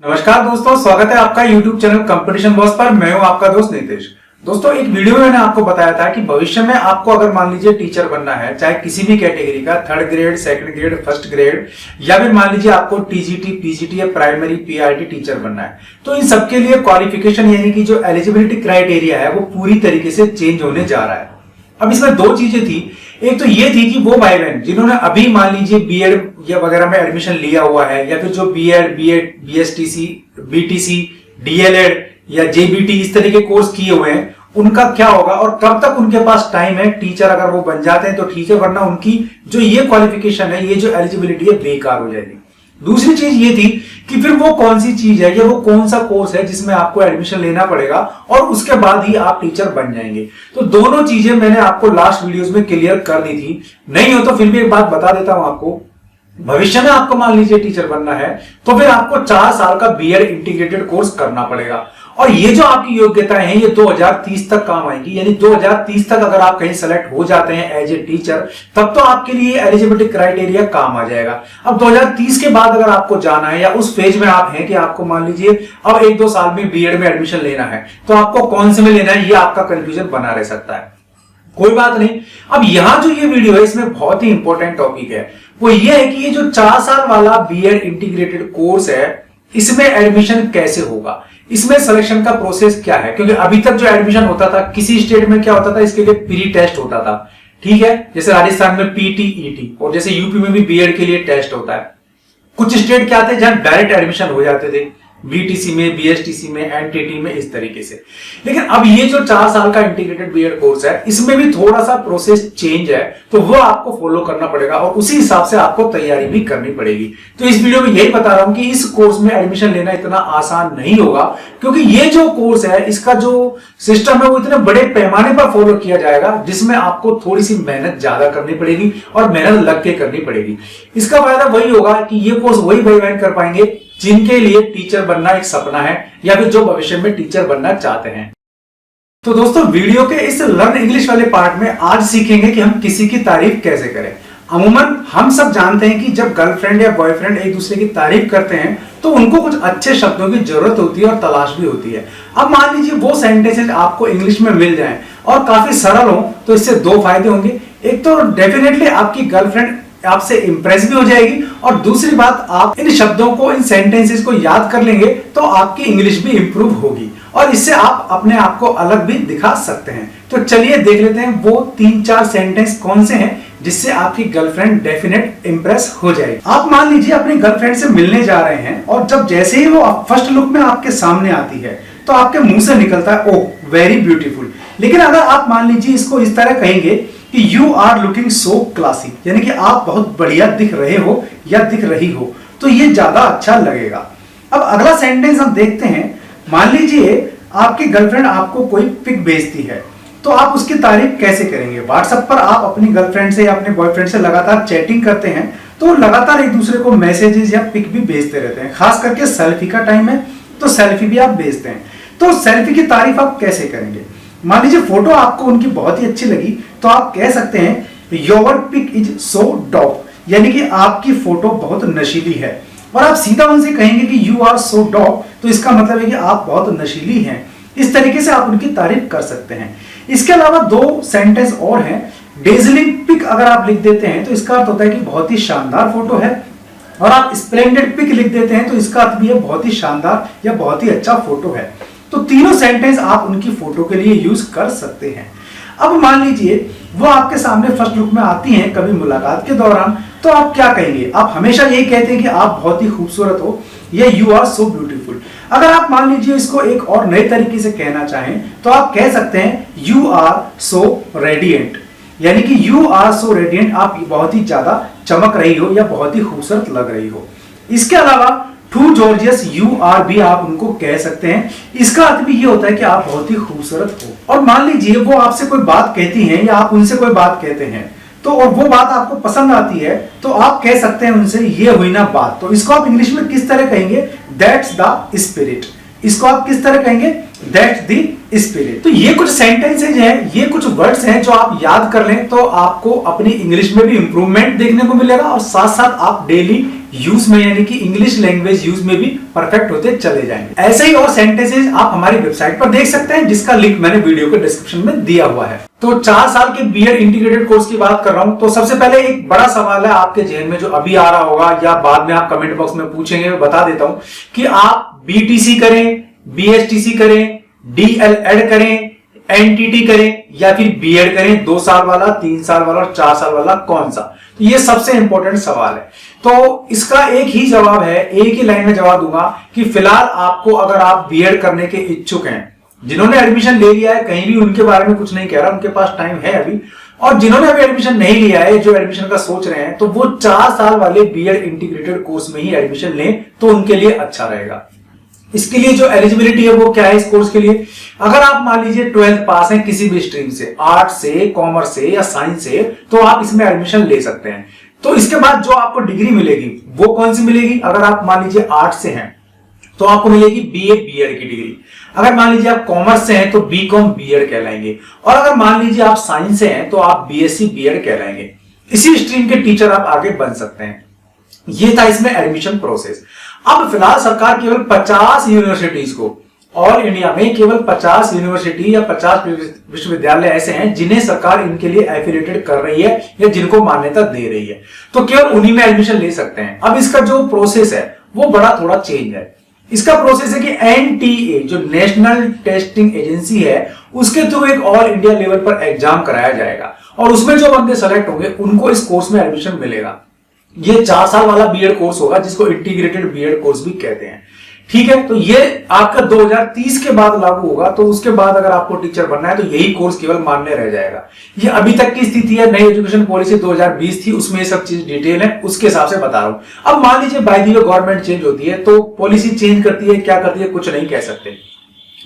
नमस्कार दोस्तों, स्वागत है आपका YouTube चैनल कंपटीशन बॉस पर। मैं हूं आपका दोस्त नीतीश। दोस्तों, एक वीडियो में मैंने आपको बताया था कि भविष्य में आपको अगर मान लीजिए टीचर बनना है, चाहे किसी भी कैटेगरी का, 3rd grade, 2nd grade, 1st grade, या फिर मान लीजिए आपको टीजीटी, पीजीटी या प्राइमरी पीआरटी टीचर बनना है, तो इन सबके लिए क्वालिफिकेशन यानी कि जो एलिजिबिलिटी क्राइटेरिया है वो पूरी तरीके से चेंज होने जा रहा है। अब इसमें दो चीजें थी। एक तो ये थी कि वो भाई बहन जिन्होंने अभी मान लीजिए बीएड या वगैरह में एडमिशन लिया हुआ है, या फिर जो बीएड, बीएसटीसी, बीटीसी, डीएलएड या जेबीटी इस तरह के कोर्स किए हुए हैं, उनका क्या होगा और कब तक उनके पास टाइम है। टीचर अगर वो बन जाते हैं तो ठीक है, वरना उनकी जो ये क्वालिफिकेशन है, ये जो एलिजिबिलिटी है, बेकार हो जाएगी। दूसरी चीज ये थी कि फिर वो कौन सी चीज है या वो कौन सा कोर्स है जिसमें आपको एडमिशन लेना पड़ेगा और उसके बाद ही आप टीचर बन जाएंगे। तो दोनों चीजें मैंने आपको लास्ट वीडियोस में क्लियर कर दी थी। नहीं हो तो फिर भी एक बात बता देता हूं आपको। भविष्य में आपको मान लीजिए टीचर बनना है तो फिर आपको 4 साल का बीएड इंटीग्रेटेड कोर्स करना पड़ेगा, और ये जो आपकी योग्यताएं हैं ये 2030 तक काम आएंगी। यानी 2030 तक अगर आप कहीं सेलेक्ट हो जाते हैं एज ए टीचर, तब तो आपके लिए एलिजिबिलिटी क्राइटेरिया काम आ जाएगा। अब 2030 के बाद अगर आपको जाना है या उस फेज में आप हैं कि आपको मान लीजिए अब 1-2 साल में बीएड में एडमिशन लेना है, तो आपको कौन से में लेना है, ये आपका कंफ्यूजन बना रह सकता है। कोई बात नहीं। अब यहां जो ये वीडियो है इसमें बहुत ही इंपॉर्टेंट टॉपिक है, वो ये है कि ये जो 4 साल वाला बीएड इंटीग्रेटेड कोर्स है, इसमें एडमिशन कैसे होगा, इसमें सिलेक्शन का प्रोसेस क्या है। क्योंकि अभी तक जो एडमिशन होता था, किसी स्टेट में क्या होता था, इसके लिए प्री टेस्ट होता था, ठीक है, जैसे राजस्थान में पीटीईटी, और जैसे यूपी में भी बीएड के लिए टेस्ट होता है। कुछ स्टेट क्या थे जहां डायरेक्ट एडमिशन हो जाते थे, बीटीसी में, बीएसटीसी में, एनटीटी में, इस तरीके से। लेकिन अब ये जो 4 साल का इंटीग्रेटेड बीएड कोर्स है, इसमें भी थोड़ा सा प्रोसेस चेंज है, तो वो आपको फॉलो करना पड़ेगा और उसी हिसाब से आपको तैयारी भी करनी पड़ेगी। तो इस वीडियो में यही बता रहा हूं कि इस कोर्स में एडमिशन लेना इतना आसान नहीं होगा, क्योंकि ये जो कोर्स है, इसका जो सिस्टम है वो इतने बड़े पैमाने पर फॉलो किया जाएगा, जिसमें आपको थोड़ी सी मेहनत ज्यादा करनी पड़ेगी और मेहनत लग के करनी पड़ेगी। इसका फायदा वही होगा कि ये कोर्स वही भाई बहन कर पाएंगे जिनके लिए टीचर बनना एक सपना है, या फिर जो भविष्य में टीचर बनना चाहते हैं। तो दोस्तों, वीडियो के इस लर्न इंग्लिश वाले पार्ट में आज सीखेंगे कि हम किसी की तारीफ कैसे करें। अमूमन हम सब जानते हैं कि जब गर्लफ्रेंड या बॉयफ्रेंड एक दूसरे की तारीफ करते हैं तो उनको कुछ अच्छे शब्दों की जरूरत होती है और तलाश भी होती है। अब मान लीजिए वो सेंटेंसेज आपको इंग्लिश में मिल जाएं और काफी सरल हो, तो इससे 2 फायदे होंगे। एक तो डेफिनेटली आपकी गर्लफ्रेंड आपसे इंप्रेस भी हो जाएगी, और दूसरी बात, आप इन शब्दों को, इन सेंटेंसेस को याद कर लेंगे तो आपकी इंग्लिश भी इंप्रूव होगी, और इससे आप अपने आप को अलग भी दिखा सकते हैं। तो चलिए देख लेते हैं वो 3-4 सेंटेंस कौन से हैं जिससे आपकी गर्लफ्रेंड डेफिनेट इंप्रेस हो जाएगी। आप मान लीजिए अपनी गर्लफ्रेंड से मिलने जा रहे हैं, और जब जैसे ही वो फर्स्ट लुक में आपके सामने आती है तो आपके मुंह से निकलता है, ओह वेरी ब्यूटीफुल। लेकिन अगर आप मान लीजिए इसको इस तरह कहेंगे कि you are looking so classy, यानी कि आप बहुत बढ़िया दिख रहे हो या दिख रही हो, तो ये ज्यादा अच्छा लगेगा। अब अगला सेंटेंस हम देखते हैं। मान लीजिए आपकी गर्लफ्रेंड आपको कोई पिक भेजती है, तो आप उसकी तारीफ कैसे करेंगे। व्हाट्सएप पर आप अपनी गर्लफ्रेंड से या अपने बॉयफ्रेंड से लगातार चैटिंग करते हैं, तो लगातार एक दूसरे को मैसेजेस या पिक भी भेजते रहते हैं। खास करके सेल्फी का टाइम है तो सेल्फी भी आप भेजते हैं, तो सेल्फी की तारीफ आप कैसे करेंगे। मान लीजिए फोटो आपको उनकी बहुत ही अच्छी लगी, तो आप कह सकते हैं योर पिक इज सो डॉप, यानी कि आपकी फोटो बहुत नशीली है। और आप सीधा उनसे कहेंगे कि यू आर सो डॉप, तो इसका मतलब है कि आप बहुत नशीली हैं। इस तरीके से आप उनकी तारीफ कर सकते हैं। इसके अलावा 2 सेंटेंस और हैं। डेजलिंग पिक अगर आप लिख देते हैं तो इसका अर्थ होता है कि बहुत ही शानदार फोटो है, और आप स्प्लेंडेड पिक लिख देते हैं तो इसका अर्थ भी है बहुत ही शानदार या बहुत ही अच्छा फोटो है। तो तीनों सेंटेंस आप उनकी फोटो के लिए यूज कर सकते हैं। अब मान लीजिए वो आपके सामने फर्स्ट लुक में आती हैं कभी मुलाकात के दौरान, तो आप क्या कहेंगे। आप हमेशा यही कहते हैं कि आप बहुत ही खूबसूरत हो या यू आर सो ब्यूटीफुल। अगर आप मान लीजिए इसको एक और नए तरीके से कहना चाहें तो आप कह सकते हैं यू आर सो रेडिएंट, यानी कि यू आर सो रेडिएंट, आप बहुत ही ज्यादा चमक रही हो या बहुत ही खूबसूरत लग रही हो। इसके अलावा टू जॉर्जियस यू आर भी आप उनको कह सकते हैं। इसका अर्थ भी ये होता है कि आप बहुत ही खूबसूरत हो। और मान लीजिए वो आपसे कोई बात कहती हैं या आप उनसे कोई बात कहते हैं, तो और वो बात आपको पसंद आती है, तो आप कह सकते हैं उनसे ये हुई ना बात। तो इसको आप इंग्लिश में किस तरह कहेंगे, दैट्स द स्पिरिट। इसको आप किस तरह कहेंगे, दैट्स द स्पिरिट। तो ये कुछ सेंटेंसेज हैं, ये कुछ वर्ड्स हैं जो आप याद कर लें तो आपको अपनी इंग्लिश में भी इंप्रूवमेंट देखने को मिलेगा, और साथ साथ आप डेली यूज में यानी कि इंग्लिश लैंग्वेज यूज में भी परफेक्ट होते चले जाएंगे। ऐसे ही और सेंटेंसेस आप हमारी वेबसाइट पर देख सकते हैं, जिसका लिंक मैंने वीडियो के डिस्क्रिप्शन में दिया हुआ है। तो 4 साल के बीएड इंटीग्रेटेड कोर्स की बात कर रहा हूं, तो सबसे पहले एक बड़ा सवाल है आपके जहन में, जो अभी आ रहा होगा या बाद में आप कमेंट बॉक्स में पूछेंगे, बता देता हूं कि आप बीटीसी करें, बीएसटीसी करें, डीएलएड करें, एनटीटी करें या फिर बीएड करें, 2 साल वाला, 3 साल वाला और 4 साल वाला कौन सा? तो ये सबसे इंपॉर्टेंट सवाल है। तो इसका एक ही जवाब है, एक ही लाइन में जवाब दूंगा कि फिलहाल आपको, अगर आप बीएड करने के इच्छुक हैं, जिन्होंने एडमिशन ले लिया है, कहीं भी उनके बारे में कुछ नहीं कह रहा, उनके पास टाइम है अभी, और जिन्होंने अभी एडमिशन नहीं लिया है, जो एडमिशन का सोच रहे हैं, तो वो 4 साल वाले बीएड इंटीग्रेटेड कोर्स में ही एडमिशन लें तो उनके लिए अच्छा रहेगा। इसके लिए जो एलिजिबिलिटी है वो क्या है इस कोर्स के लिए? अगर आप मान लीजिए 12th पास हैं किसी भी स्ट्रीम से, आर्ट्स से, कॉमर्स से या साइंस से, तो आप इसमें एडमिशन ले सकते हैं। तो इसके बाद जो आपको डिग्री मिलेगी वो कौन सी मिलेगी? अगर आप मान लीजिए आर्ट्स से हैं तो आपको मिलेगी बीए बीएड की डिग्री। अगर मान लीजिए आप कॉमर्स से हैं तो बीकॉम बीएड कहलाएंगे, और अगर मान लीजिए आप साइंस से हैं तो आप बीएससी बीएड कहलाएंगे। इसी स्ट्रीम के टीचर आप आगे बन सकते हैं। ये था इसमें एडमिशन प्रोसेस। अब फिलहाल सरकार केवल 50 यूनिवर्सिटीज को, ऑल इंडिया में केवल 50 यूनिवर्सिटी या 50 विश्वविद्यालय ऐसे हैं जिन्हें सरकार इनके लिए एफिलिएटेड कर रही है या जिनको मान्यता दे रही है, तो केवल उन्हीं में एडमिशन ले सकते हैं। अब इसका जो प्रोसेस है वो बड़ा थोड़ा चेंज है। इसका प्रोसेस है कि एनटीए जो नेशनल टेस्टिंग एजेंसी है, उसके थ्रू एक ऑल इंडिया लेवल पर एग्जाम कराया जाएगा, और उसमें जो बंदे सेलेक्ट होंगे उनको इस कोर्स में एडमिशन मिलेगा। ये 4 साल वाला बीएड कोर्स होगा, जिसको इंटीग्रेटेड बीएड कोर्स भी कहते हैं। ठीक है, तो ये आपका 2030 के बाद लागू होगा। तो उसके बाद अगर आपको टीचर बनना है तो यही कोर्स केवल मान्य रह जाएगा। ये अभी तक की स्थिति है, नई एजुकेशन पॉलिसी 2020 थी, उसमें ये सब चीज डिटेल है, उसके हिसाब से बता रहा हूं। अब मान लीजिए by the way government change होती है तो पॉलिसी चेंज करती है, क्या करती है कुछ नहीं कह सकते।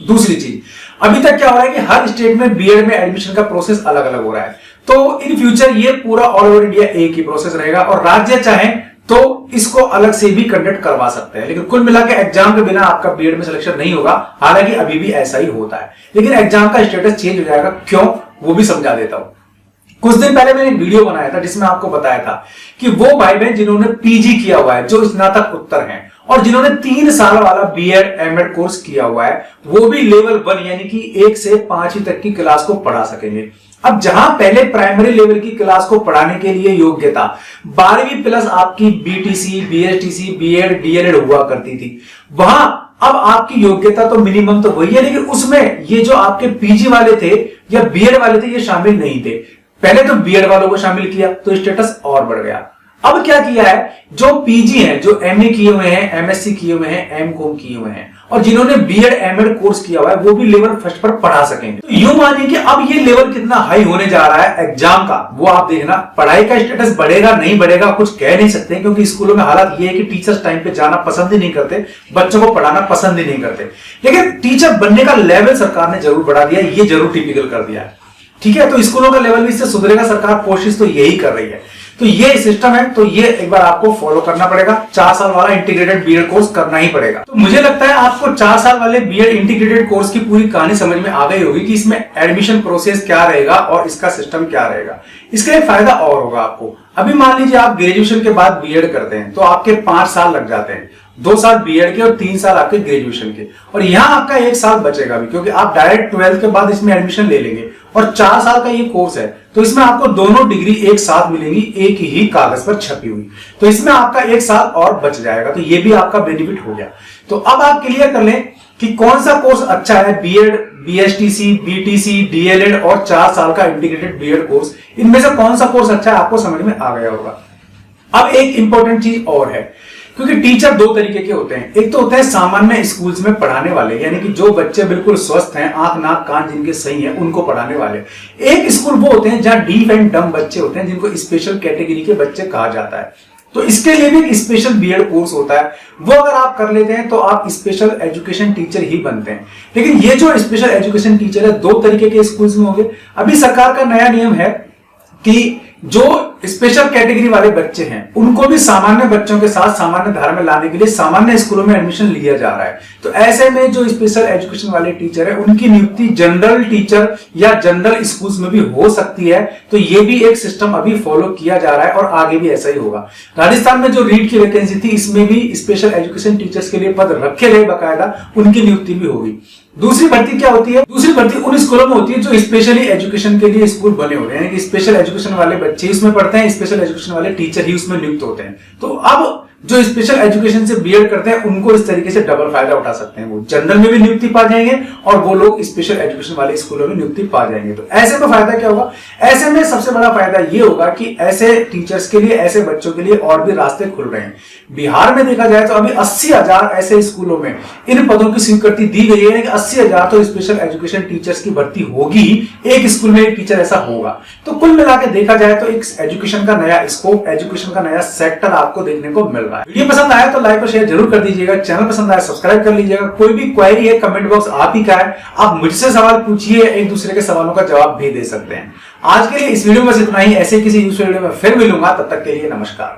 दूसरी चीज, अभी तक क्या हो रहा है कि हर स्टेट में बीएड में एडमिशन का प्रोसेस अलग अलग हो रहा है। तो इन फ्यूचर ये पूरा ऑल ओवर इंडिया एक ही प्रोसेस रहेगा, और राज्य चाहें तो इसको अलग से भी कंडक्ट करवा सकते हैं। लेकिन कुल मिलाकर एग्जाम के बिना आपका बीएड में सिलेक्शन नहीं होगा, हालांकि अभी भी ऐसा ही होता है, लेकिन एग्जाम का स्टेटस चेंज हो जाएगा। क्यों, वो भी समझा देता हूं। कुछ दिन पहले मैंने एक वीडियो बनाया था जिसमें आपको बताया था कि वो भाई बहन जिन्होंने पीजी किया हुआ है, जो स्नातक उत्तर हैं, और जिन्होंने 3 साल वाला बीएड एमएड कोर्स किया हुआ है, वो भी लेवल 1 यानी कि 1 से 5वीं तक की क्लास को पढ़ा सकेंगे। अब जहां पहले प्राइमरी लेवल की क्लास को पढ़ाने के लिए योग्यता 12वीं प्लस आपकी बीटीसी, बीएसटीसी, बीएड, डीएलएड हुआ करती थी, वहां अब आपकी योग्यता तो मिनिमम तो वही है, लेकिन उसमें ये जो आपके पीजी वाले थे या बीएड वाले थे, ये शामिल नहीं थे। पहले तो बीएड वालों को शामिल किया तो स्टेटस और बढ़ गया। अब क्या किया है, जो पीजी हैं, जो एमए किए हुए हैं, एमएससी किए हुए हैं, एमकॉम किए हुए हैं, और जिन्होंने बीएड एमएड कोर्स किया हुआ है, वो भी लेवल फर्स्ट पर पढ़ा सकेंगे। तो यूं मानिए कि अब ये लेवल कितना हाई होने जा रहा है एग्जाम का, वो आप देखना। पढ़ाई का स्टेटस बढ़ेगा नहीं बढ़ेगा कुछ कह नहीं सकते, क्योंकि स्कूलों में हालात ये है कि टीचर्स टाइम पे जाना पसंद ही नहीं करते, बच्चों को पढ़ाना पसंद ही नहीं करते। लेकिन टीचर बनने का लेवल सरकार ने जरूर बढ़ा दिया, ये जरूर टिपिकल कर दिया है। ठीक है, तो स्कूलों का लेवल भी इससे सुधरेगा, सरकार कोशिश तो यही कर रही है। तो ये सिस्टम है, तो ये एक बार आपको फॉलो करना पड़ेगा। 4 साल वाला इंटीग्रेटेड बीएड कोर्स करना ही पड़ेगा। तो मुझे लगता है आपको 4 साल वाले बीएड इंटीग्रेटेड कोर्स की पूरी कहानी समझ में आ गई होगी कि इसमें एडमिशन प्रोसेस क्या रहेगा और इसका सिस्टम क्या रहेगा। इसका एक फायदा और होगा आपको। अभी मान लीजिए आप ग्रेजुएशन के बाद बीएड करते हैं तो आपके 5 साल लग जाते हैं, 2 साल बीएड के और 3 साल आपके ग्रेजुएशन के, और यहां आपका 1 साल बचेगा भी, क्योंकि आप डायरेक्ट 12th के बाद इसमें एडमिशन ले लेंगे। और 4 साल का ये कोर्स है, तो इसमें आपको दोनों डिग्री एक साथ मिलेंगी, एक ही कागज पर छपी हुई। तो इसमें आपका 1 साल और बच जाएगा, तो ये भी आपका बेनिफिट हो गया। तो अब आप क्लियर कर लें कि कौन सा कोर्स अच्छा है, बीएड, बीएसटीसी, बीटीसी, डीएलएड और 4 साल का इंटीग्रेटेड बीएड कोर्स, इनमें से कौन सा कोर्स अच्छा है आपको समझ में आ गया होगा। अब एक इंपॉर्टेंट चीज और है, क्योंकि टीचर 2 तरीके के होते हैं। एक तो होते हैं सामान्य स्कूल्स में पढ़ाने वाले, यानी कि जो बच्चे बिल्कुल स्वस्थ हैं, आंख नाक कान जिनके सही हैं, उनको पढ़ाने वाले। एक स्कूल वो होते हैं जहां डीफ एंड डम बच्चे होते हैं, जिनको स्पेशल कैटेगरी के बच्चे कहा जाता है। तो इसके लिए भी एक स्पेशल बीएड कोर्स होता है, वो अगर आप कर लेते हैं तो आप स्पेशल एजुकेशन टीचर ही बनते हैं। लेकिन ये जो स्पेशल एजुकेशन टीचर है, 2 तरीके के स्कूल्स में होंगे। अभी सरकार का नया नियम है कि जो स्पेशल कैटेगरी वाले बच्चे हैं उनको भी सामान्य बच्चों के साथ सामान्य धारा में लाने के लिए सामान्य स्कूलों में एडमिशन लिया जा रहा है। तो ऐसे में जो स्पेशल एजुकेशन वाले टीचर है उनकी नियुक्ति जनरल टीचर या जनरल स्कूल्स में भी हो सकती है। तो ये भी एक सिस्टम अभी फॉलो किया जा रहा है और आगे भी ऐसा ही होगा। राजस्थान में जो रीट की वैकेंसी थी इसमें भी स्पेशल एजुकेशन टीचर्स के लिए पद रखे गए बकायदा, उनकी नियुक्ति भी होगी। दूसरी भर्ती क्या होती है? दूसरी भर्ती उन स्कूलों में होती है जो स्पेशली एजुकेशन के लिए स्कूल बने होते हैं कि स्पेशल एजुकेशन वाले बच्चे उसमें पढ़ते हैं, स्पेशल एजुकेशन वाले टीचर ही उसमें नियुक्त होते हैं। तो अब जो स्पेशल एजुकेशन से बीएड करते हैं उनको इस तरीके से डबल फायदा उठा सकते हैं। वो जनरल में भी नियुक्ति पा जाएंगे और वो लोग स्पेशल एजुकेशन वाले स्कूलों में नियुक्ति पा जाएंगे। तो ऐसे में फायदा क्या होगा? ऐसे में सबसे बड़ा फायदा ये होगा कि ऐसे टीचर्स के लिए, ऐसे बच्चों के लिए और भी रास्ते खुल रहे हैं। बिहार में देखा जाए तो अभी 80,000 ऐसे स्कूलों में इन पदों की स्वीकृति दी गई है कि 80,000 तो स्पेशल एजुकेशन टीचर्स की भर्ती होगी, एक स्कूल में एक टीचर ऐसा होगा। तो कुल मिलाकर देखा जाए तो एक एजुकेशन का नया स्कोप, एजुकेशन का नया सेक्टर आपको देखने को मिल रहा है। वीडियो पसंद आया तो लाइक और शेयर जरूर कर दीजिएगा। चैनल पसंद आया सब्सक्राइब कर लीजिएगा। कोई भी क्वेरी है कमेंट बॉक्स आप ही का है, आप मुझसे सवाल पूछिए, एक दूसरे के सवालों का जवाब भी दे सकते हैं। आज के लिए इस वीडियो में बस इतना ही। ऐसे किसी दूसरे वीडियो में फिर मिलूंगा, तब तक के लिए नमस्कार।